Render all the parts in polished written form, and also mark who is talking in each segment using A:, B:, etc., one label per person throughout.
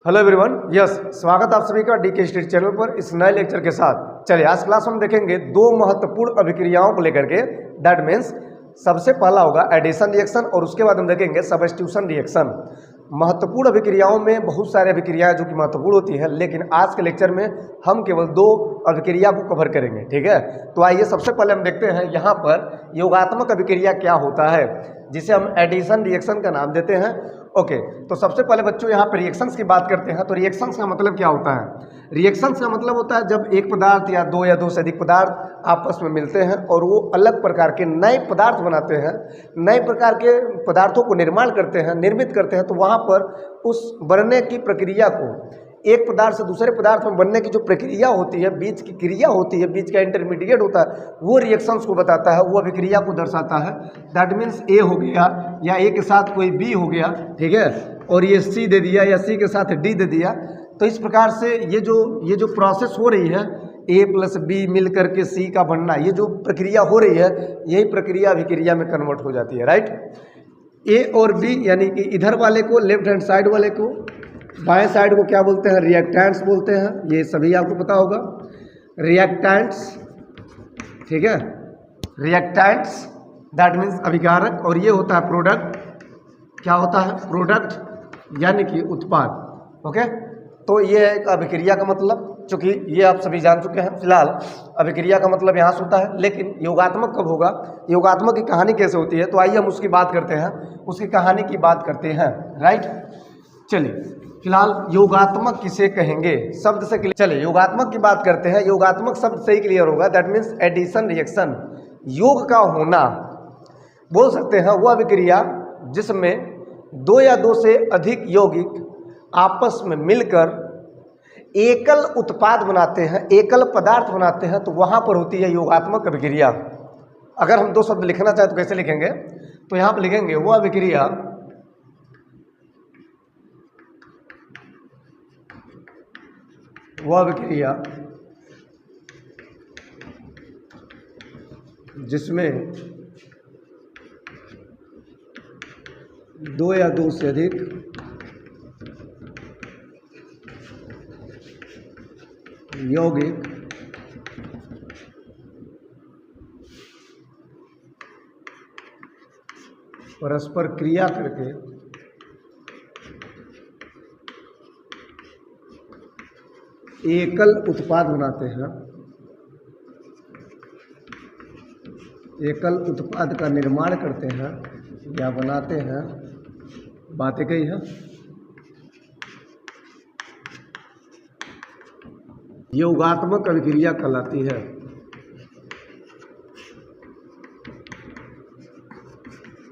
A: Hello everyone, yes स्वागत आप सभी का डीके स्टडी चैनल पर इस नए लेक्चर के साथ। चलिए आज क्लास में हम देखेंगे दो महत्वपूर्ण अभिक्रियाओं को लेकर के। दैट मीन्स सबसे पहला होगा एडिशन रिएक्शन और उसके बाद हम देखेंगे सब्स्टिट्यूशन रिएक्शन। महत्वपूर्ण अभिक्रियाओं में बहुत सारे अभिक्रियाएं जो कि महत्वपूर्ण होती हैं, लेकिन आज के लेक्चर में हम केवल दो अभिक्रिया को कवर करेंगे। ठीक है, तो आइए सबसे पहले हम देखते हैं यहाँ पर योगात्मक अभिक्रिया क्या होता है, जिसे हम एडिशन रिएक्शन का नाम देते हैं। ओके, तो सबसे पहले बच्चों यहाँ पर रिएक्शंस की बात करते हैं। तो रिएक्शंस का मतलब क्या होता है? रिएक्शंस का मतलब होता है जब एक पदार्थ या दो से अधिक पदार्थ आपस में मिलते हैं और वो अलग प्रकार के नए पदार्थ बनाते हैं, नए प्रकार के पदार्थों को निर्माण करते हैं, निर्मित करते हैं। तो वहाँ पर उस बनने की प्रक्रिया को, एक पदार्थ से दूसरे पदार्थ में बनने की जो प्रक्रिया होती है, बीच की क्रिया होती है, बीच का इंटरमीडिएट होता है, वो रिएक्शंस को बताता है, वो अभिक्रिया को दर्शाता है। दैट मीन्स ए हो गया या ए के साथ कोई बी हो गया, ठीक है, और ये सी दे दिया या सी के साथ डी दे दिया। तो इस प्रकार से ये जो प्रोसेस हो रही है, ए प्लस बी मिल करके सी का बनना, ये जो प्रक्रिया हो रही है, यही प्रक्रिया अभिक्रिया में कन्वर्ट हो जाती है। राइट, ए और बी यानी कि इधर वाले को, लेफ्ट हैंड साइड वाले को, बाएं साइड को क्या बोलते हैं? रिएक्टेंट्स बोलते हैं। ये सभी आपको पता होगा, रिएक्टेंट्स। ठीक है, रिएक्टेंट्स दैट मीन्स अभिकारक, और ये होता है प्रोडक्ट। क्या होता है? प्रोडक्ट यानी कि उत्पाद। ओके, तो ये है एक अभिक्रिया का मतलब, चूँकि ये आप सभी जान चुके हैं। फिलहाल अभिक्रिया का मतलब यहाँ से होता है, लेकिन योगात्मक कब होगा, योगात्मक की कहानी कैसे होती है, तो आइए हम उसकी बात करते हैं, उसकी कहानी की बात करते हैं। राइट, चलिए फिलहाल योगात्मक किसे कहेंगे, शब्द से चलिए योगात्मक की बात करते हैं। योगात्मक शब्द से ही क्लियर होगा। दैट मीन्स एडिशन रिएक्शन, योग का होना बोल सकते हैं। वह अभिक्रिया जिसमें दो या दो से अधिक यौगिक आपस में मिलकर एकल उत्पाद बनाते हैं, एकल पदार्थ बनाते हैं, तो वहां पर होती है योगात्मक अभिक्रिया। अगर हम दो शब्द लिखना चाहें तो कैसे लिखेंगे? तो यहां पर लिखेंगे वह अभिक्रिया जिसमें दो या दो से अधिक यौगिक परस्पर क्रिया करके एकल उत्पाद बनाते हैं, एकल उत्पाद का निर्माण करते हैं या बनाते हैं। बातें कही है, योगात्मक अभिक्रिया कहलाती है।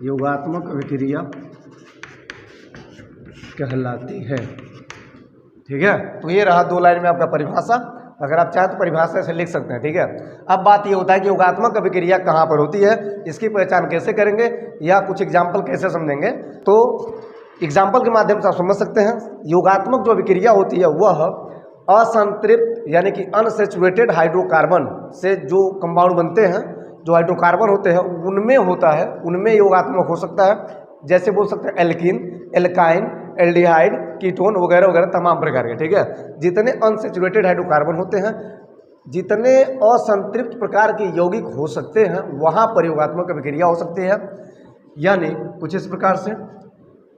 A: योगात्मक अभिक्रिया कहलाती है। ठीक है, तो ये रहा दो लाइन में आपका परिभाषा। अगर आप चाहें तो परिभाषा से लिख सकते हैं। ठीक है, अब बात ये होता है कि योगात्मक अभिक्रिया कहाँ पर होती है, इसकी पहचान कैसे करेंगे या कुछ एग्जाम्पल कैसे समझेंगे। तो एग्जाम्पल के माध्यम से आप समझ सकते हैं। योगात्मक जो अभिक्रिया होती है वह असंतृप्त यानी कि अनसैचुरेटेड हाइड्रोकार्बन से जो कंपाउंड बनते हैं, जो हाइड्रोकार्बन होते हैं उनमें होता है, उनमें योगात्मक हो सकता है। जैसे बोल सकते हैं एल्कीन, एल्काइन, एल्डिहाइड, कीटोन वगैरह वगैरह तमाम प्रकार के। ठीक है, जितने अनसैचुरेटेड हाइड्रोकार्बन होते हैं, जितने असंतृप्त प्रकार के यौगिक हो सकते हैं, वहाँ पर योगात्मक अभिक्रिया हो सकती है। यानी कुछ इस प्रकार से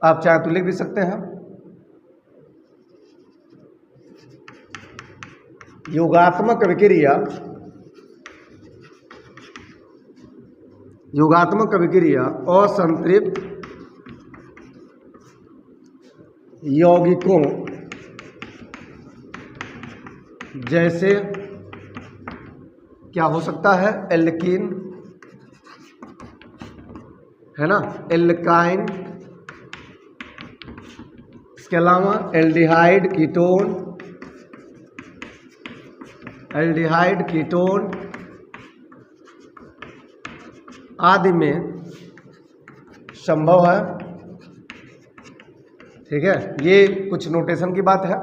A: आप चाहे तो लिख भी सकते हैं, योगात्मक अभिक्रिया, योगात्मक अभिक्रिया असंतृप्त यौगिकों जैसे क्या हो सकता है? एल्कीन, है ना, एल्काइन, इसके अलावा एल्डिहाइड, कीटोन, एल्डिहाइड, कीटोन आदि में संभव है। ठीक है, ये कुछ नोटेशन की बात है।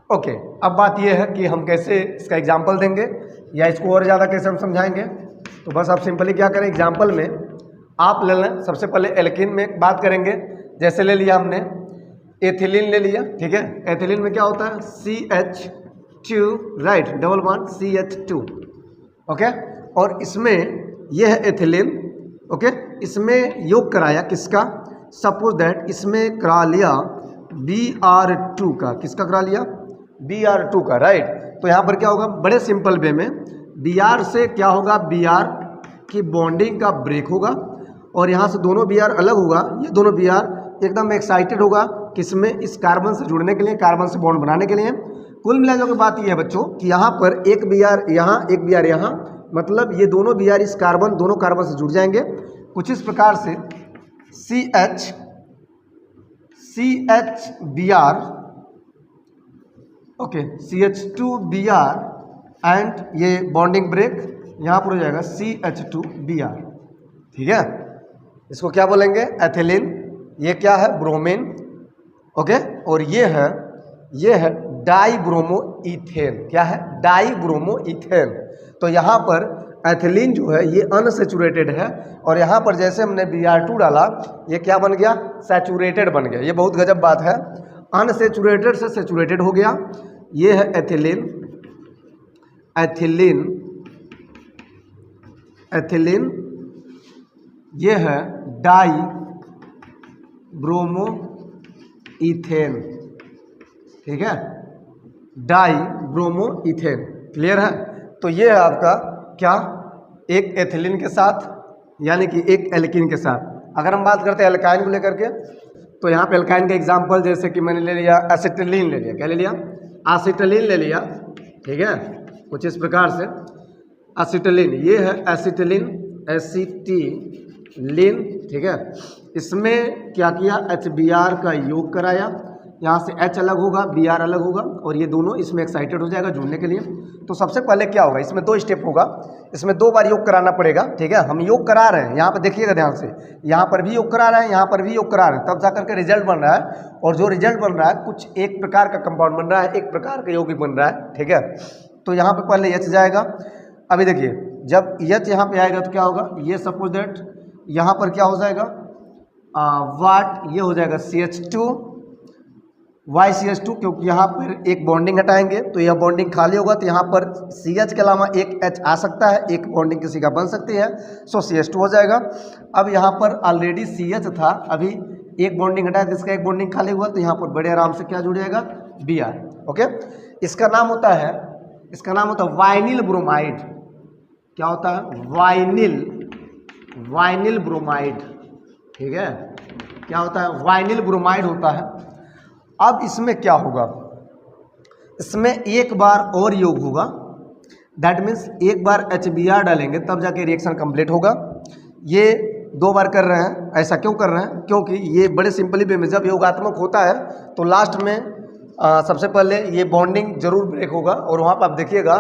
A: ओके, अब बात ये है कि हम कैसे इसका एग्जाम्पल देंगे या इसको और ज़्यादा कैसे हम समझाएंगे। तो बस आप सिंपली क्या करें, एग्जाम्पल में आप ले लें। सबसे पहले एल्कीन में बात करेंगे। जैसे ले लिया हमने एथिलीन ले लिया, ठीक है। एथिलीन में क्या होता है CH2, right, double bond CH2, okay. और इसमें यह है एथिलीन, ओके। इसमें योग कराया किसका, सपोज दैट इसमें करा लिया Br2 का, किसका करा लिया Br2 का, राइट। तो यहाँ पर क्या होगा, बड़े सिंपल वे में Br से क्या होगा, Br की बॉन्डिंग का ब्रेक होगा और यहाँ से दोनों Br अलग होगा, ये दोनों Br एकदम एक्साइटेड होगा किसमें, इस कार्बन से जुड़ने के लिए, कार्बन से बॉन्ड बनाने के लिए। कुल मिलाकर के बात यह है बच्चों कि यहाँ पर एक Br यहाँ, एक Br यहाँ, मतलब ये दोनों Br इस कार्बन, दोनों कार्बन से जुड़ जाएंगे कुछ इस प्रकार से CH ओके, CH2Br एंड ये बॉन्डिंग ब्रेक यहाँ पर हो जाएगा CH2Br, ठीक है। इसको क्या बोलेंगे, एथिलीन। ये क्या है, ब्रोमीन, ओके। और ये है डाईब्रोमो इथेन, क्या है, डाईब्रोमो इथेन। तो यहाँ पर एथिलीन जो है ये अनसेचुरेटेड है और यहाँ पर जैसे हमने Br2 डाला ये क्या बन गया, सैचुरेटेड बन गया। ये बहुत गजब बात है, अनसेचुरेटेड से सेचुरेटेड हो गया। ये है एथिलीन, ये है डाई ब्रोमो इथेन, ठीक है, डाई ब्रोमो इथेन, क्लियर है। तो ये है आपका क्या, एक एथिलीन के साथ यानी कि एक एल्कीन के साथ। अगर हम बात करते हैं एल्काइन को लेकर के, तो यहाँ पे एल्काइन का एग्जांपल जैसे कि मैंने ले लिया एसिटिलीन, ले लिया, क्या ले लिया, एसिटिलीन ले लिया, ठीक है, कुछ इस प्रकार से एसिटिलीन। ये है एसिटिलीन, ठीक है। इसमें क्या किया, HBr का योग कराया, यहाँ से H अलग होगा, Br अलग होगा और ये दोनों इसमें एक्साइटेड हो जाएगा जुड़ने के लिए। तो सबसे पहले क्या होगा, इसमें 2 स्टेप होगा, इसमें 2 बार योग कराना पड़ेगा, ठीक है। हम योग करा रहे हैं, यहाँ पर देखिएगा ध्यान से, यहाँ पर भी योग करा रहे हैं, यहाँ पर भी योग करा रहे हैं, तब जाकर के रिजल्ट बन रहा है। और जो रिजल्ट बन रहा है कुछ एक प्रकार का कंपाउंड बन रहा है, एक प्रकार का यौगिक बन रहा है, ठीक है। तो यहाँ पर पहले H जाएगा। अभी देखिए जब H यहाँ पे आएगा तो क्या होगा, ये सपोज दैट यहाँ पर क्या हो जाएगा, वाट, ये हो जाएगा CH2, YCH2, क्योंकि यहाँ पर एक बॉन्डिंग हटाएंगे तो यह बॉन्डिंग खाली होगा, तो यहाँ पर CH के अलावा एक H आ सकता है, एक बॉन्डिंग किसी का बन सकती है, सो CH2 हो जाएगा। अब यहाँ पर ऑलरेडी CH था, अभी एक बॉन्डिंग हटाया जिसका एक बॉन्डिंग खाली हुआ, तो यहाँ पर बड़े आराम से क्या जुड़ जाएगा, Br, ओके। इसका नाम होता है वाइनिल ब्रोमाइड। क्या होता है, वाइनिल ब्रोमाइड, ठीक है। क्या होता है, वाइनिल ब्रोमाइड होता है। अब इसमें क्या होगा, इसमें एक बार और योग होगा, दैट मीन्स एक बार HBr डालेंगे तब जाके रिएक्शन कंप्लीट होगा। ये 2 बार कर रहे हैं, ऐसा क्यों कर रहे हैं, क्योंकि ये बड़े सिंपली वे में जब योगात्मक होता है तो लास्ट में सबसे पहले ये बॉन्डिंग जरूर ब्रेक होगा और वहाँ पर आप देखिएगा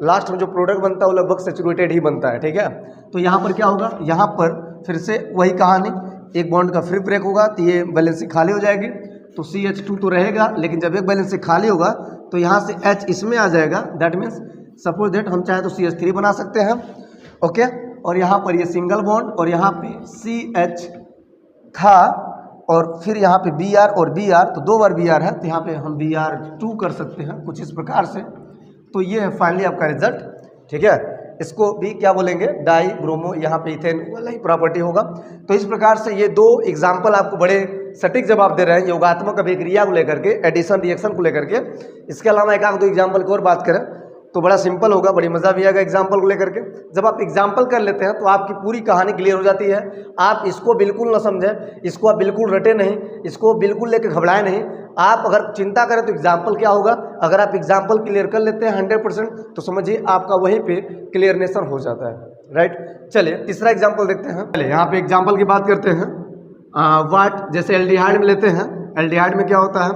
A: लास्ट में जो प्रोडक्ट बनता है वो लगभग सेचुरेटेड ही बनता है, ठीक है। तो यहाँ पर क्या होगा, यहाँ पर फिर से वही कहानी, एक बॉन्ड का फ्री ब्रेक होगा तो ये बैलेंसिंग खाली हो जाएगी, तो CH2 तो रहेगा, लेकिन जब एक बैलेंसिंग खाली होगा तो यहाँ से H इसमें आ जाएगा, दैट मीन्स सपोज दैट हम चाहे तो CH3 बना सकते हैं, ओके। और यहाँ पर ये सिंगल बॉन्ड और यहाँ पे CH था और फिर यहाँ पे Br और Br, तो 2 बार Br है तो यहाँ पे हम Br2 कर सकते हैं कुछ इस प्रकार से। तो ये है फाइनली आपका रिजल्ट, ठीक है। इसको भी क्या बोलेंगे, डाई ब्रोमो, यहाँ पे इथेन वाला ही प्रॉपर्टी होगा। तो इस प्रकार से ये 2 एग्जाम्पल आपको बड़े सटीक जवाब दे रहे हैं योगात्मक अभिक्रिया को लेकर के, एडिशन रिएक्शन को लेकर के। इसके अलावा एक आध 2 एग्जाम्पल की और बात करें तो बड़ा सिंपल होगा, बड़ी मज़ा भी आएगा एग्जाम्पल को लेकर के। जब आप एग्जाम्पल कर लेते हैं तो आपकी पूरी कहानी क्लियर हो जाती है। आप इसको बिल्कुल ना समझें, इसको आप बिल्कुल रटे नहीं, इसको बिल्कुल लेकर घबराएं नहीं। आप अगर चिंता करें तो एग्जाम्पल क्या होगा, अगर आप एग्जाम्पल क्लियर कर लेते हैं 100% तो समझिए आपका वहीं पे क्लियरनेशन हो जाता है, राइट। चलिए तीसरा एग्जाम्पल देखते हैं। चलिए यहाँ पे एग्जाम्पल की बात करते हैं। वाट, जैसे एल्डिहाइड में लेते हैं, एल्डिहाइड में क्या होता है,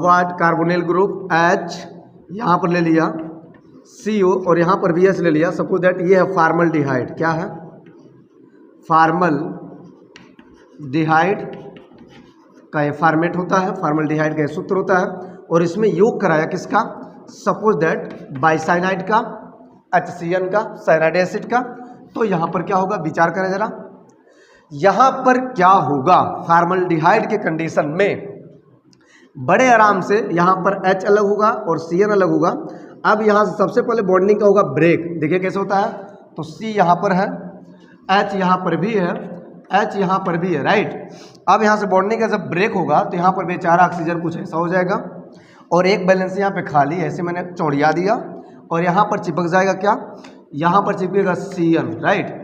A: वाट कार्बोनिल ग्रुप H, यहाँ पर ले लिया CO और यहाँ पर भी H ले लिया। सपोज दैट ये है फार्मल्डिहाइड, क्या है, फार्मल्डिहाइड का ये फॉर्मेट होता है, फार्मल्डिहाइड का ये सूत्र होता है और इसमें योग कराया किसका, सपोज दैट बाइसाइनाइड का, HCN का, साइनाइड एसिड का। तो यहाँ पर क्या होगा, विचार करें जरा, यहाँ पर क्या होगा, फार्मल्डिहाइड के कंडीशन में बड़े आराम से यहाँ पर H अलग होगा और CN अलग होगा। अब यहाँ से सबसे पहले बॉन्डिंग का होगा ब्रेक। देखिए कैसे होता है, तो C यहाँ पर है, H यहाँ पर भी है, H यहाँ पर भी है, राइट। अब यहाँ से बॉन्डिंग का जब ब्रेक होगा तो यहाँ पर बेचारा ऑक्सीजन कुछ ऐसा हो जाएगा और एक बैलेंस यहाँ पे खाली ऐसे मैंने चौड़िया दिया और यहाँ पर चिपक जाएगा क्या, यहाँ पर चिपकेगा CN, राइट।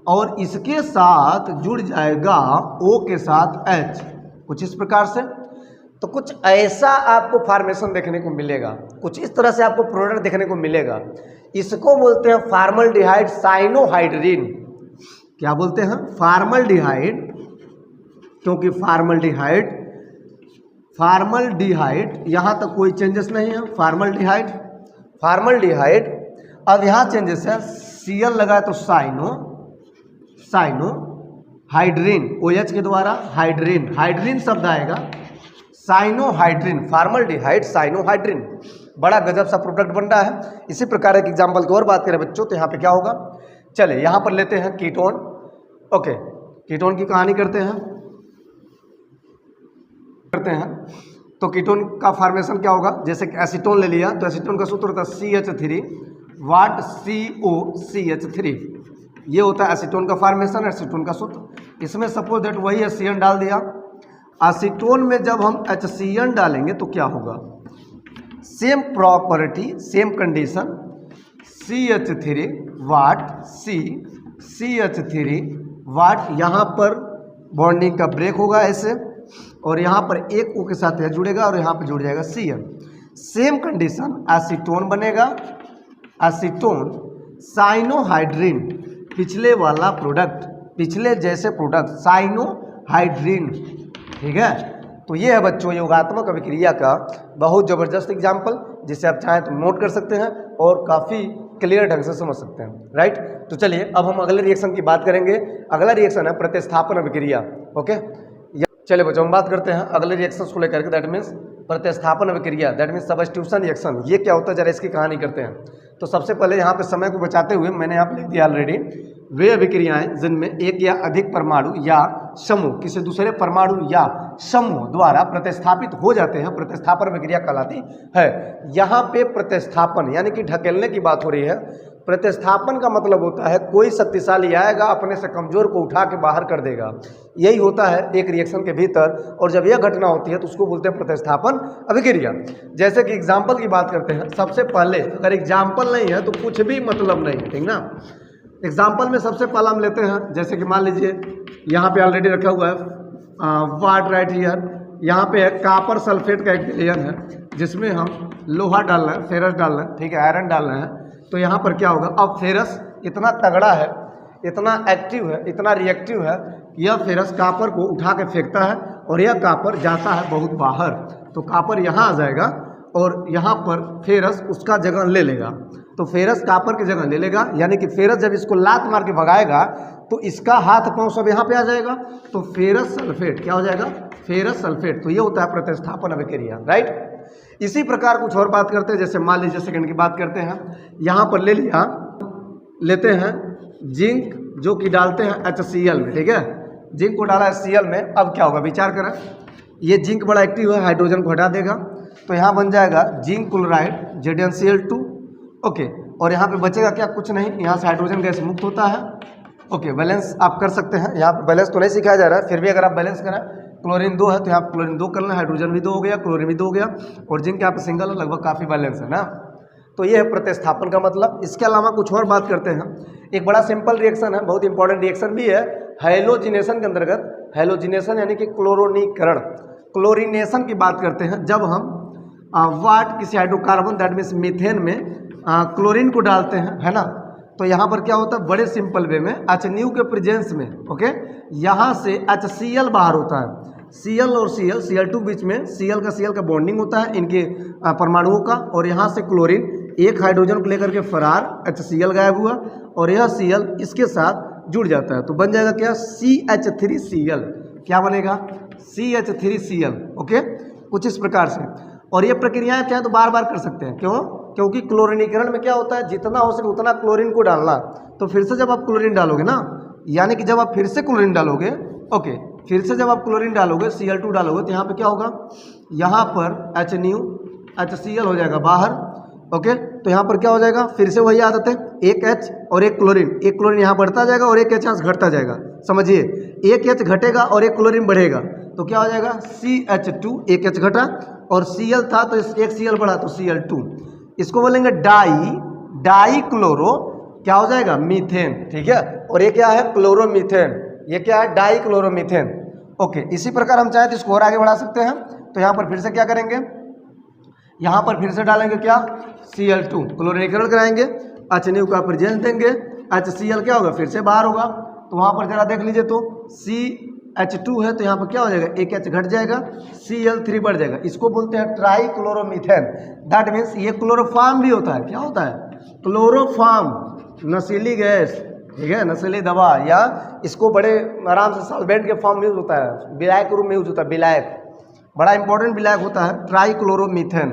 A: और इसके साथ जुड़ जाएगा O के साथ H, कुछ इस प्रकार से। तो कुछ ऐसा आपको फॉर्मेशन देखने को मिलेगा, कुछ इस तरह से आपको प्रोडक्ट देखने को मिलेगा। इसको बोलते हैं फॉर्मल्डिहाइड साइनोहाइड्रिन। क्या बोलते हैं? फॉर्मल्डिहाइड, क्योंकि फॉर्मल्डिहाइड यहाँ तक कोई चेंजेस नहीं है। फॉर्मल्डिहाइड अब यहाँ चेंजेस है, Cl लगा तो साइनोहाइड्रिन, OH के द्वारा हाइड्रिन शब्द आएगा, साइनोहाइड्रिन, फॉर्मल्डिहाइड साइनोहाइड्रिन। बड़ा गजब सा प्रोडक्ट बन रहा है। इसी प्रकार एक एग्जाम्पल की और बात करें बच्चों तो यहाँ पे क्या होगा, चले यहाँ पर लेते हैं कीटोन। ओके, कीटोन की कहानी करते हैं। तो कीटोन का फॉर्मेशन क्या होगा, जैसे कि एसीटोन ले लिया तो एसीटोन का सूत्र होता है CH3 वाट COCH3। ये होता है एसीटोन का फॉर्मेशन, एसीटोन का सूत्र। इसमें सपोज दैट वही HCN डाल दिया। एसीटोन में जब हम HCN डालेंगे तो क्या होगा, same property same condition, CH3 वाट CH3 वाट, यहाँ पर बॉन्डिंग का ब्रेक होगा ऐसे और यहाँ पर एक O के साथ यह जुड़ेगा और यहाँ पर जुड़ जाएगा CN। सेम कंडीशन, एसीटोन बनेगा, एसीटोन साइनोहाइड्रिन, पिछले वाला प्रोडक्ट, पिछले जैसे प्रोडक्ट साइनोहाइड्रिन, ठीक है। तो ये है बच्चों योगात्मक अभिक्रिया का बहुत ज़बरदस्त एग्जाम्पल, जिसे आप चाहें तो नोट कर सकते हैं और काफ़ी क्लियर ढंग से समझ सकते हैं, राइट। तो चलिए अब हम अगले रिएक्शन की बात करेंगे। अगला रिएक्शन है प्रतिस्थापन अभिक्रिया। ओके, चलिए बच्चों हम बात करते हैं अगले रिएक्शन को लेकर के, दैट मीन्स प्रतिस्थापन अभिक्रिया, दैट मीन्स सब्स्टिट्यूशन रिएक्शन। ये क्या होता है जरा इसकी कहानी करते हैं। तो सबसे पहले यहाँ पे समय को बचाते हुए मैंने यहाँ पे लिख दिया ऑलरेडी, वे अभिक्रियाएं जिनमें एक या अधिक परमाणु या समूह किसी दूसरे परमाणु या समूह द्वारा प्रतिस्थापित हो जाते हैं, प्रतिस्थापन अभिक्रिया कहलाती है। यहाँ पे प्रतिस्थापन यानी कि ढकेलने की बात हो रही है। प्रतिस्थापन का मतलब होता है कोई शक्तिशाली आएगा अपने से कमजोर को उठा के बाहर कर देगा, यही होता है एक रिएक्शन के भीतर। और जब यह घटना होती है तो उसको बोलते हैं प्रतिस्थापन अभिक्रिया। जैसे कि एग्जाम्पल की बात करते हैं, सबसे पहले अगर एग्जाम्पल नहीं है तो कुछ भी मतलब नहीं, ठीक ना। एग्जाम्पल में सबसे पहला हम लेते हैं, जैसे कि मान लीजिए यहाँ पे ऑलरेडी रखा हुआ है वाट राइट हियर, यहाँ पे है कापर सल्फेट का एक विलयन है जिसमें हम लोहा डालना है, फेरस डालना है, ठीक है, आयरन डालना है। तो यहाँ पर क्या होगा, अब फेरस इतना तगड़ा है, इतना एक्टिव है, इतना रिएक्टिव है, यह फेरस कापर को उठा के फेंकता है और यह कापर जाता है बहुत बाहर। तो कापर यहाँ आ जाएगा और यहाँ पर फेरस उसका जगह ले लेगा। तो फेरस कापर की जगह ले लेगा, यानी कि फेरस जब इसको लात मार के भगाएगा तो इसका हाथ पांव सब यहाँ पे आ जाएगा। तो फेरस सल्फेट क्या हो जाएगा, फेरस सल्फेट। तो ये होता है प्रतिस्थापन अभिक्रिया, राइट। इसी प्रकार कुछ और बात करते हैं, जैसे मान लीजिए सेकंड की बात करते हैं। यहाँ पर ले लिया, लेते हैं जिंक जो कि डालते हैं HCl में, ठीक है, जिंक को डाला HCl में। अब क्या होगा विचार करें, ये जिंक बड़ा एक्टिव है, हाइड्रोजन को हटा देगा तो यहाँ बन जाएगा जिंक क्लोराइड ZnCl2। ओके, और यहाँ पे बचेगा क्या, कुछ नहीं, यहाँ से हाइड्रोजन गैस मुक्त होता है। ओके, बैलेंस आप कर सकते हैं, यहाँ पे बैलेंस तो नहीं सिखाया जा रहा है, फिर भी अगर आप बैलेंस करें, क्लोरीन 2 है तो यहाँ पे क्लोरीन 2 कर लें, हाइड्रोजन भी 2 हो गया, क्लोरीन भी 2 हो गया और जिंक यहाँ पे सिंगल है, लगभग काफ़ी बैलेंस है ना। तो ये है प्रतिस्थापन का मतलब। इसके अलावा कुछ और बात करते हैं, एक बड़ा सिंपल रिएक्शन है, बहुत इंपॉर्टेंट रिएक्शन भी है हैलोजिनेशन के अंतर्गत। हैलोजिनेशन यानी कि क्लोरोनीकरण, क्लोरीनेशन की बात करते हैं। जब हम वाट किसी हाइड्रोकार्बन दैट मीन्स मीथेन में क्लोरीन को डालते हैं, है ना, तो यहाँ पर क्या होता है, बड़े सिंपल वे में HNU के प्रेजेंस में, ओके, यहाँ से HCl बाहर होता है। Cl और Cl2 बीच में Cl का बॉन्डिंग होता है इनके परमाणुओं का, और यहाँ से क्लोरीन एक हाइड्रोजन को लेकर के फरार, HCl गायब हुआ और यह Cl इसके साथ जुड़ जाता है। तो बन जाएगा क्या, CH3Cl। क्या बनेगा, CH3Cl। ओके, कुछ इस प्रकार से। और ये प्रक्रियाएं चाहे तो बार बार कर सकते हैं, क्यों, क्योंकि क्लोरीनीकरण में क्या होता है, जितना हो सके उतना क्लोरीन को डालना। तो फिर से जब आप क्लोरीन डालोगे ना, यानी कि जब आप फिर से क्लोरीन डालोगे, ओके, फिर से जब आप क्लोरीन डालोगे Cl2 डालोगे तो यहाँ पे क्या होगा, यहाँ पर HCl हो जाएगा बाहर। ओके, तो यहाँ पर क्या हो जाएगा, फिर से वही आदत है, एक H और एक क्लोरीन यहाँ बढ़ता जाएगा और एक H यहाँ घटता जाएगा। समझिए, एक H घटेगा और एक क्लोरीन बढ़ेगा तो क्या हो जाएगा CH2, एक H घटा और Cl था तो एक Cl बढ़ा तो Cl2। इसको बोलेंगे डाई क्लोरो, क्या हो जाएगा, मीथेन। ठीक है, और ये क्या है, क्लोरोमीथेन। ये क्या है, डाई क्लोरोमीथेन। ओके, इसी प्रकार हम चाहे तो इसको और आगे बढ़ा सकते हैं। तो यहाँ पर फिर से क्या करेंगे, यहाँ पर फिर से डालेंगे क्या, Cl2, क्लोरीनीकरण कराएंगे, HNU का प्रेजेंस देंगे, HCl क्या होगा, फिर से बाहर होगा। तो वहाँ पर जरा देख लीजिए, तो CH2 है तो यहाँ पर क्या हो जाएगा, एक H घट जाएगा, Cl3 बढ़ जाएगा। इसको बोलते हैं ट्राई क्लोरोमीथेन। दैट मीन्स ये क्लोरोफॉर्म भी होता है। क्या होता है, क्लोरोफॉर्म, नशीली गैस, ठीक है, नशीली दवा, या इसको बड़े आराम से सॉल्वेंट के फॉर्म में यूज होता है, विलायक रूप में यूज होता है, विलायक, बड़ा इंपॉर्टेंट विलायक होता है ट्राई क्लोरोमीथेन।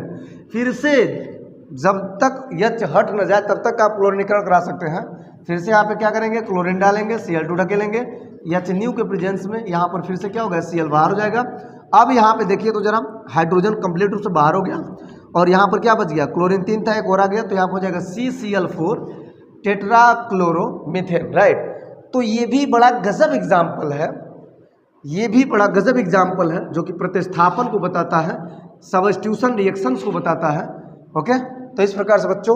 A: फिर से जब तक H हट न जाए तब तक आप क्लोरीनीकरण करा सकते हैं। फिर से यहाँ पे क्या करेंगे, क्लोरीन डालेंगे, Cl2 ढकेलेंगे, HNU के प्रेजेंस में यहाँ पर फिर से क्या होगा, Cl बाहर हो जाएगा। अब यहाँ पे देखिए तो जरा, हाइड्रोजन कंप्लीट रूप से बाहर हो गया और यहाँ पर क्या बच गया, क्लोरीन 3 था, एक और आ गया, तो यहाँ पर हो जाएगा CCl4 टेट्राक्लोरोमीथेन। राइट, तो ये भी बड़ा गजब एग्जाम्पल है, ये भी बड़ा गजब एग्जाम्पल है जो कि प्रतिस्थापन को बताता है, सब्स्टिट्यूशन रिएक्शंस को बताता है। ओके, तो इस प्रकार से बच्चों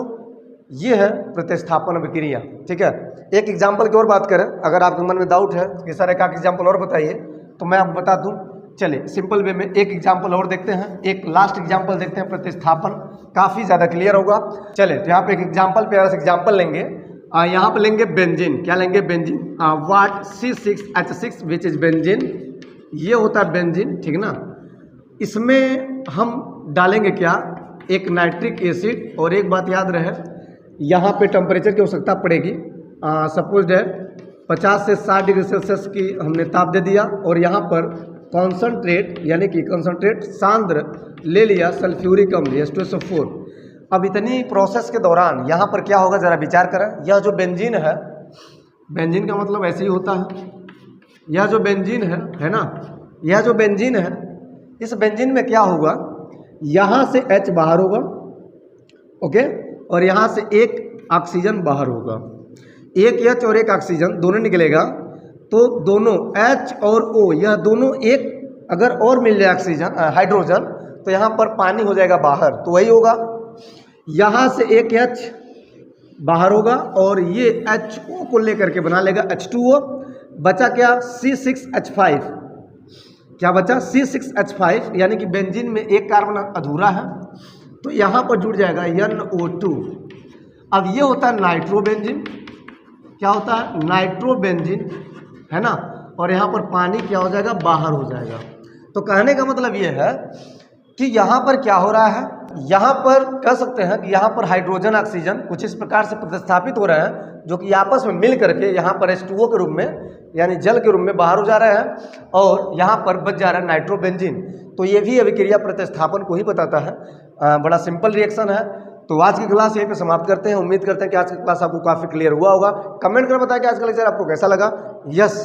A: ये है प्रतिस्थापन अभिक्रिया। ठीक है, एक एग्जाम्पल की और बात करें, अगर आपके मन में डाउट है कि सर एक एग्जाम्पल और बताइए तो मैं आपको बता दूं। चलिए सिंपल वे में एक एग्जाम्पल और देखते हैं, एक लास्ट एग्जाम्पल देखते हैं प्रतिस्थापन, काफ़ी ज़्यादा क्लियर होगा। चले तो यहाँ पे एक एग्जाम्पल, प्यारा सा एग्जाम्पल लेंगे। यहाँ पे लेंगे बेंजीन, क्या लेंगे, benzene, what C6H6 which is benzene, ये होता है बेंजीन। ठीक ना, इसमें हम डालेंगे क्या, एक नाइट्रिक एसिड, और एक बात याद रहे, यहाँ पे टेम्परेचर की आवश्यकता पड़ेगी। सपोज है 50 से 60 डिग्री सेल्सियस की हमने ताप दे दिया, और यहाँ पर कॉन्सनट्रेट यानी कि कंसनट्रेट सांद्र ले लिया सल्फ्यूरिक अम्ल H2SO4। अब इतनी प्रोसेस के दौरान यहाँ पर क्या होगा, ज़रा विचार करें। यह जो बेंजीन है, बेंजीन का मतलब ऐसे ही होता है, यह जो बेंजीन है ना, यह जो बेंजीन है, इस बेंजीन में क्या होगा, यहाँ से H बाहर होगा, ओके, और यहाँ से एक ऑक्सीजन बाहर होगा, एक H और एक ऑक्सीजन दोनों निकलेगा, तो दोनों H और O यह दोनों एक, अगर और मिल जाए ऑक्सीजन हाइड्रोजन तो यहाँ पर पानी हो जाएगा बाहर, तो वही होगा, यहाँ से एक H बाहर होगा और ये HO को लेकर के बना लेगा H2O, बचा क्या, C6H5, क्या बचा, C6H5, यानी कि बेंजीन में एक कार्बन अधूरा है, तो यहाँ पर जुड़ जाएगा NO2। अब ये होता है नाइट्रोबेंजीन, क्या होता है, नाइट्रोबेंजीन, है ना, और यहाँ पर पानी क्या हो जाएगा, बाहर हो जाएगा। तो कहने का मतलब ये है कि यहाँ पर क्या हो रहा है, यहाँ पर कह सकते हैं कि यहाँ पर हाइड्रोजन ऑक्सीजन कुछ इस प्रकार से प्रतिस्थापित हो रहे हैं, जो कि आपस में मिल करके यहाँ पर H2O के रूप में, यानी जल के रूप में बाहर हो जा रहे हैं, और यहाँ पर बच जा रहा है नाइट्रोबेंजीन। तो ये भी अभिक्रिया प्रतिस्थापन को ही बताता है। बड़ा सिंपल रिएक्शन है। तो आज की क्लास यहीं पे समाप्त करते हैं। उम्मीद करते हैं कि आज की क्लास आपको काफ़ी क्लियर हुआ होगा। कमेंट कर बताएं कि आज का लेक्चर आपको कैसा लगा। यस।